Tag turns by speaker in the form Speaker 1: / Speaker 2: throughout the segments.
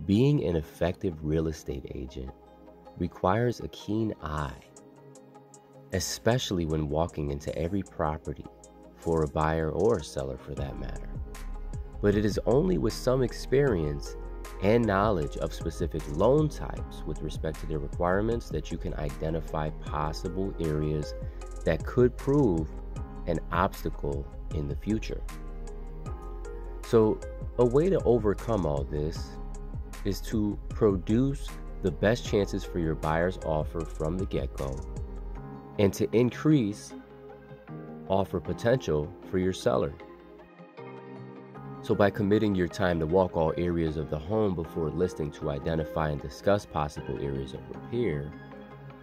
Speaker 1: Being an effective real estate agent requires a keen eye, especially when walking into every property for a buyer or a seller for that matter. But it is only with some experience and knowledge of specific loan types with respect to their requirements that you can identify possible areas that could prove an obstacle in the future. So, a way to overcome all this is to produce the best chances for your buyer's offer from the get-go and to increase offer potential for your seller. So by committing your time to walk all areas of the home before listing to identify and discuss possible areas of repair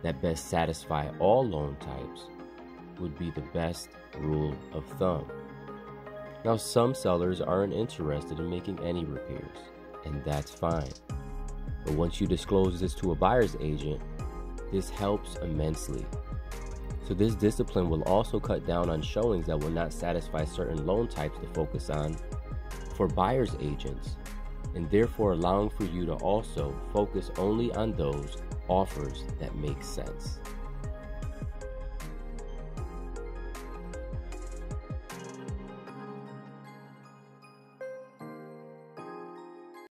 Speaker 1: that best satisfy all loan types would be the best rule of thumb. Now, some sellers aren't interested in making any repairs, and that's fine. But once you disclose this to a buyer's agent, this helps immensely. So this discipline will also cut down on showings that will not satisfy certain loan types to focus on for buyer's agents, and therefore allowing for you to also focus only on those offers that make sense.